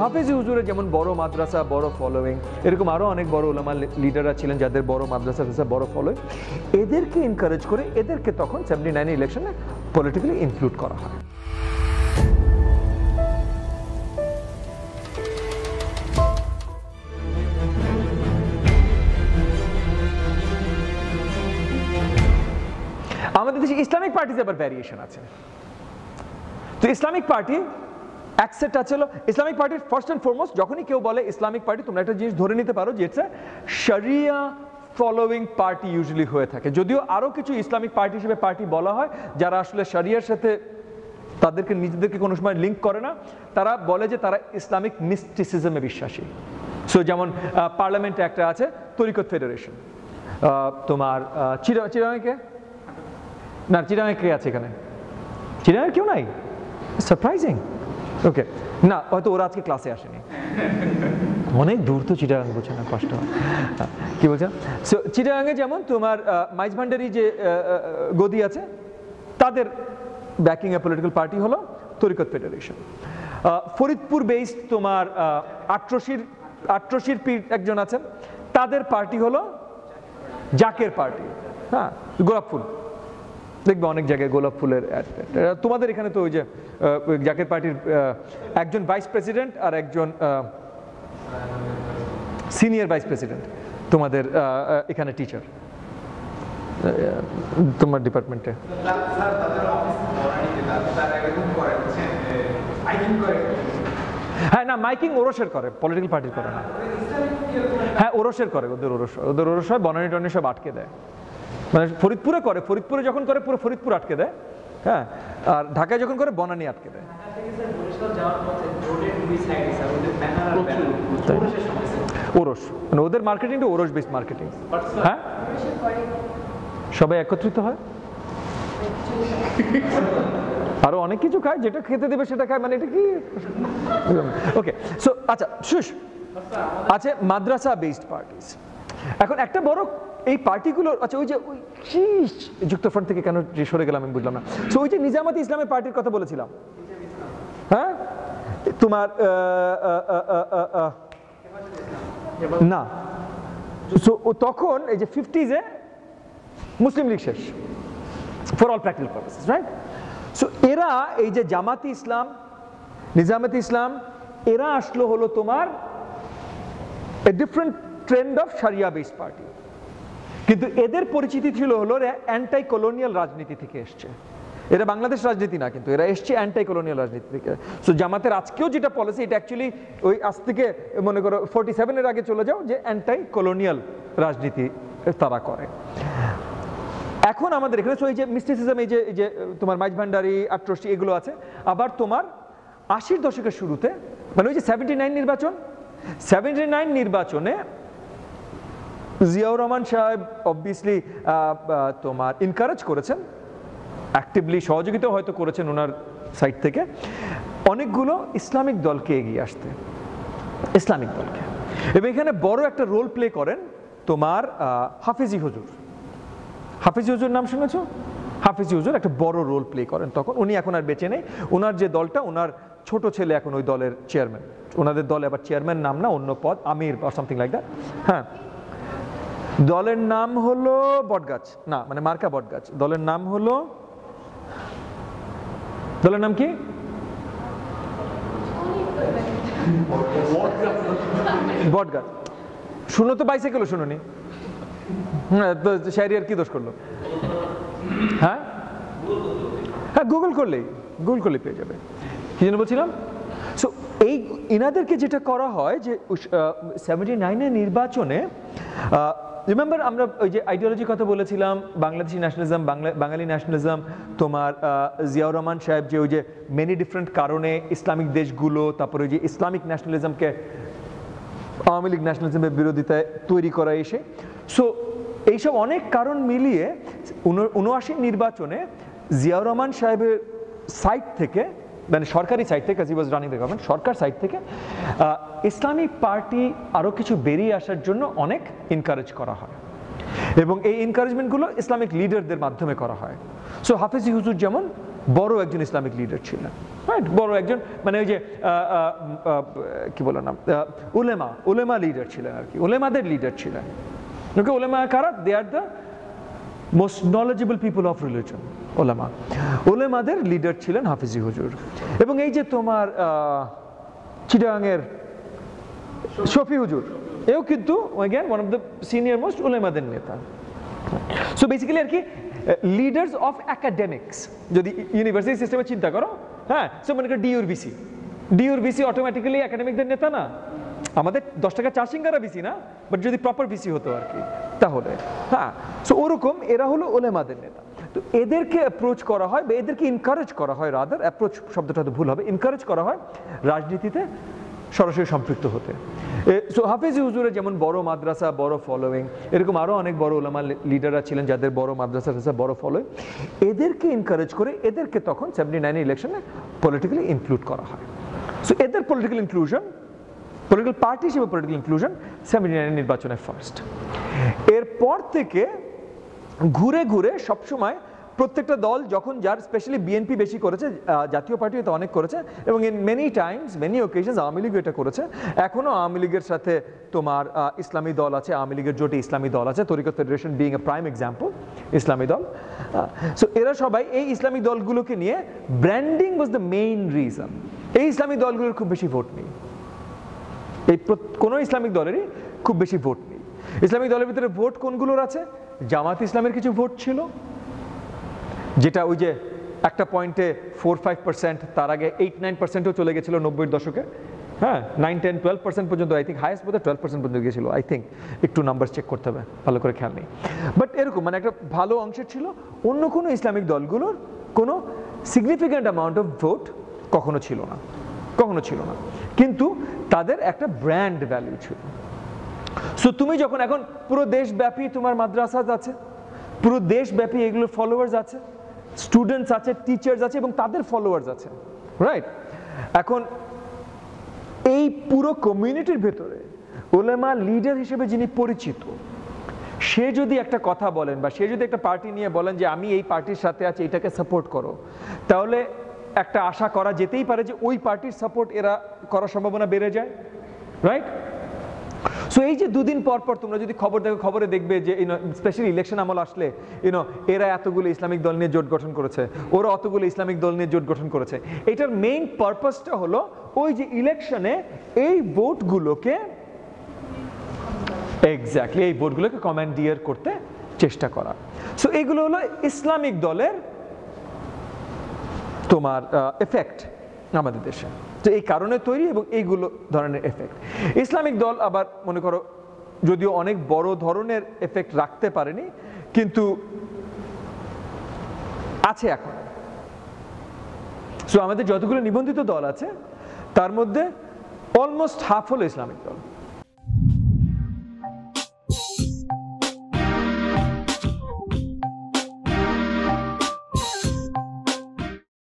হাফেজি হুজুরের যেমন বড় মাদ্রাসা, বড় ফলোয়িং, এরকম আরও অনেক বড় উলামা লিডাররা ছিলেন যাদের বড় মাদ্রাসা, বড় ফলোয়িং, এদেরকে এনকারেজ করে এদেরকে তখন 79 ইলেকশনে পলিটিক্যালি ইনক্লুড করা হয়। আমাদের দেশে ইসলামিক পার্টিতে আবার ভ্যারিয়েশন আছে। তো ইসলামিক পার্টি এক সেট আছে, হলো ইসলামিক পার্টির ফার্স্ট অ্যান্ড ফরমোস্ট যখনই কেউ বলে ইসলামিক পার্টি, তোমরা একটা জিনিস ধরে নিতে পারো যে এটা শরিয়া ফলোয়িং পার্টি ইউজুয়ালি হয়ে থাকে। যদিও আরও কিছু ইসলামিক পার্টি হিসেবে পার্টি বলা হয় যারা আসলে শরিয়ার সাথে তাদেরকে নিজেদেরকে কোনো সময় লিঙ্ক করে না, তারা বলে যে তারা ইসলামিক মিস্টিসিজমে বিশ্বাসী। সো যেমন পার্লামেন্টে একটা আছে তরিকত ফেডারেশন, তোমার চিরাঙে না, চিরাঙে কে আছে এখানে? চিরাঙের কেউ নাই? সারপ্রাইজিং। ওকে, না হয়তো ওরা আজকে ক্লাসে আসেনি, অনেক দূর তো চিটাগাং, বোঝে না, কষ্ট কি বলছেন। সো চিটাগাংয়ে যেমন তোমার মাইজ ভান্ডারি যে গদি আছে, তাদের ব্যাকিং এ পলিটিক্যাল পার্টি হলো তরিকত ফেডারেশন। ফরিদপুর বেসড তোমার আট্রসির পীর একজন আছেন, তাদের পার্টি হলো জাকের পার্টি। হ্যাঁ, গোলাপ ফুল দেখবে অনেক জায়গায় গোলাপ ফুলের। তোমাদের এখানে তো ওই যে জাকের পার্টির একজন ভাইস প্রেসিডেন্ট আর একজন সিনিয়র ভাইস প্রেসিডেন্ট তোমাদের এখানে টিচার তোমার ডিপার্টমেন্টে। হ্যাঁ, না মাইকিং ওরসের করে, পলিটিক্যাল পার্টির করে না। হ্যাঁ, ওরসের করে, ওদের ওরস হয়, বনানী টনানী সব আটকে দেয়। মানে ফরিদপুরে করে, ফরিদপুরে যখন করে পুরো ফরিদপুর আটকে দেয়। হ্যাঁ, আর ঢাকায় যখন করে বনানী আটকে দেয়। ওরস মানে ওদের মার্কেটিংটা ওরস বেসড মার্কেটিং। হ্যাঁ, সবাই একত্রিত হয়, আরো অনেক কিছু খায়, যেটা খেতে দেবে সেটা খায়, মানে এটা কি? ওকে, সো আচ্ছা শুশ আছে মাদ্রাসা বেসড পার্টিস। এখন একটা বড় এই পার্টিগুলো, আচ্ছা ওই যে যুক্তফ্রন্ট থেকে কেন সরে গেলাম আমি বুঝলাম না। সো ওই যে নিজামাতে ইসলামের পার্টির কথা বলেছিলাম, হ্যাঁ তোমার না, সো তখন এই যে 50s মুসলিম লীগ শেষ for all practical purposes, right? So এরা এই যে জামাতি ইসলাম, নিজামাতে ইসলাম, এরা আসলো হলো তোমার এ ডিফারেন্ট ট্রেন্ড অফ শরিয়া বেসড পার্টি। কিন্তু এদের পরিচিতি ছিল হলো অ্যান্টাই কলোনিয়াল রাজনীতি থেকে এসছে। এরা বাংলাদেশ রাজনীতি না, কিন্তু এরা এসছে অ্যান্টাই কলোনিয়াল রাজনীতি থেকে। সো জামাতের আজকেও যেটা পলিসি, এটা অ্যাকচুয়ালি ওই আজ থেকে মনে করো 47-এর আগে চলে যাও, যে অ্যান্টাই কলোনিয়াল রাজনীতি তারা করে। এখন আমাদের এখানে এই যে মিস্টিসিজম, এই যে তোমার মাইজ ভান্ডারি, আট্রসি, এগুলো আছে। আবার তোমার 80-র দশকের শুরুতে, মানে ওই যে 79 নির্বাচনে জিয়াউর রহমান সাহেব অবভিয়াসলি তোমার এনকারেজ করেছেন, অ্যাক্টিভলি সহযোগিতা হয়তো করেছেন ওনার সাইড থেকে অনেকগুলো ইসলামিক দলকে এগিয়ে আসতে, ইসলামিক দলকে। এবং এখানে বড় একটা রোল প্লে করেন তোমার হাফিজি হুজুর। হাফিজি হুজুর নাম শুনেছো? হাফিজি হুজুর একটা বড় রোল প্লে করেন তখন। উনি এখন আর বেঁচে নেই। ওনার যে দলটা, ওনার ছোট ছেলে এখন ওই দলের চেয়ারম্যান। ওনাদের দলে আবার চেয়ারম্যান নাম না, অন্য পদ, আমির বা সামথিং লাইক দ্যাট। হ্যাঁ, দলের নাম হলো বটগাছ, না মানে মার্কা বটগাছ। দলের নাম হলো, দলের নাম কি? বটগাছ। শুনো তো, বাইসাইকেল শুনুনি? হ্যাঁ, তো শাহরিয়ার কি দোষ করলো? হ্যাঁ হ্যাঁ, গুগল করলেই পেয়ে যাবে। কি জন্য বলছিলাম? সো এই ইনাদেরকে যেটা করা হয় যে 79-এর নির্বাচনে, রিমেম্বার আমরা ওই যে আইডিওলজির কথা বলেছিলাম, বাংলাদেশি ন্যাশনালিজম, বাঙালি ন্যাশনালিজম, তোমার জিয়াউর রহমান সাহেব যে ওই যে মেনি ডিফারেন্ট কারণে ইসলামিক দেশগুলো, তারপরে ওই যে ইসলামিক ন্যাশনালিজমকে আওয়ামী লীগ ন্যাশনালিজমের বিরোধিতায় তৈরি করা এসে। সো এইসব অনেক কারণ মিলিয়ে 79 নির্বাচনে জিয়াউর রহমান সাহেবের সাইড থেকে, মানে সরকারি সাইড থেকে, cause he was running the government, সরকার সাইড থেকে ইসলামিক পার্টি আরও কিছু বেরিয়ে আসার জন্য অনেক এনকারেজ করা হয়, এবং এই এনকারেজমেন্টগুলো ইসলামিক লিডারদের মাধ্যমে করা হয়। সো হাফিজি হুজুর যেমন বড় একজন ইসলামিক লিডার ছিলেন। রাইট, বড় একজন মানে ওই যে কি বলো না, উলেমা লিডার ছিলেন আর কি, উলেমাদের লিডার ছিলেন। ওকে, উলেমা কারা? They are the most knowledgeable people of religion. উলেমাদের লিডার ছিলেন হাফিজি হুজুর। এবং এই যে তোমার চিটাগাংয়ের শফি হুজুর, এও কিন্তু again one of the senior most উলেমাদের নেতা। সো বেসিক্যালি আর কি লিডার্স অফ একাডেমিক্স, যদি ইউনিভার্সিটি সিস্টেমে চিন্তা করো, হ্যাঁ, সো মনে করো ডিউর ভিসি অটোমেটিক্যালি একাডেমিকদের নেতা না, আমাদের 10 টাকা চা সিঙ্গারা ভিসি না, বাট যদি প্রপার ভিসি হতো আর কি তাহলে, হ্যাঁ। সো ওরকম এরা হলো উলেমাদের নেতা। তো এদেরকে অ্যাপ্রোচ করা হয় বা এদেরকে এনকারেজ করা হয়, রাদার অ্যাপ্রোচ শব্দটা তো ভুল হবে, এনকারেজ করা হয় রাজনীতিতে সরাসরি সম্পৃক্ত হতে। সো হাফিজি হুজুরের যেমন বড় মাদ্রাসা, বড় ফলোয়িং, এরকম আরও অনেক বড় উলামা লিডাররা ছিলেন যাদের বড় মাদ্রাসা, বড় ফলোয়িং। এদেরকে এনকারেজ করে এদেরকে তখন 79 ইলেকশনে পলিটিক্যালি ইনক্লুড করা হয়। সো এদের পলিটিক্যাল পার্টি হিসেবে পলিটিক্যাল ইনক্লুশন 79 নির্বাচনে ফার্স্ট। এরপর থেকে ঘুরে ঘুরে সবসময় প্রত্যেকটা দল যখন যার, স্পেশালি বিএনপি বেশি করেছে, জাতীয় পার্টিও তো অনেক করেছে, এবং in many Times many occasions Awami League এটা করেছে। এখনও আওয়ামী লীগের সাথে তোমার ইসলামী দল আছে, আওয়ামী লীগের জোটে ইসলামী দল আছে, তরিকত federation being a prime example, ইসলামী দল। সো এরা সবাই এই ইসলামিক দলগুলোকে নিয়ে branding was the main reason. এই ইসলামিক দলগুলোর খুব বেশি ভোট নেই, এই কোনো ইসলামিক দলেরই খুব বেশি ভোট নেই। ইসলামিক দলের ভিতরে ভোট কোনগুলোর আছে? জামাত ইসলামের কিছু ভোট ছিল, যেটা ওই যে একটা পয়েন্টে 4-5%, তার আগে 8-9%ও চলে গেছিল 90-এর দশকে, হ্যাঁ, 9-10-12% পর্যন্ত, আই থিঙ্ক হাইয়েস্ট বোধহয় 12% পর্যন্ত গিয়েছিল, আই থিঙ্ক, একটু নাম্বার চেক করতে হবে, ভালো করে খেয়াল নেই। বাট এরকম মানে একটা ভালো অংশের ছিল। অন্য কোনো ইসলামিক দলগুলোর কোনো সিগনিফিক্যান্ট অ্যামাউন্ট অফ ভোট কখনো ছিল না, কিন্তু তাদের একটা ব্র্যান্ড ভ্যালু ছিল। সো তুমি যখন এখন পুরো দেশব্যাপী তোমার মাদ্রাসা আছে, পুরো দেশব্যাপী এগুলোর ফলোয়ার্স আছে, স্টুডেন্টস আছে, টিচার্স আছে, এবং তাদের ফলোয়ার্স আছে, রাইট? এখন এই পুরো কমিউনিটির ভেতরে উলেমা লিডার হিসেবে যিনি পরিচিত, সে যদি একটা কথা বলেন বা সে যদি একটা পার্টি নিয়ে বলেন যে আমি এই পার্টির সাথে আছি, এটাকে সাপোর্ট করো, তাহলে একটা আশা করা যেতেই পারে যে ওই পার্টির সাপোর্ট এরা করার সম্ভাবনা বেড়ে যায়, রাইট? সো এই যে দুদিন পর পর তোমরা যদি খবরে দেখবে যে স্পেশালি ইলেকশন আমল আসলে এরা এতগুলো ইসলামিক দল নিয়ে জোট গঠন করেছে, ওরা অতগুলো ইসলামিক দল নিয়ে জোট গঠন করেছে। এটার মেইন পারপাসটা হলো ওই যে ইলেকশনে এই ভোটগুলোকে কমান্ডিয়ার করতে চেষ্টা করা। সো এগুলো হলো ইসলামিক দলের তোমার এফেক্ট আমাদের দেশে, তো এই কারণে তৈরি, এবং এইগুলো ধরনের এফেক্ট। ইসলামিক দল আবার মনে করো যদিও অনেক বড় ধরনের এফেক্ট রাখতে পারেনি, কিন্তু আছে এখন। সো আমাদের যতগুলো নিবন্ধিত দল আছে তার মধ্যে অলমোস্ট হাফ হলো ইসলামিক দল।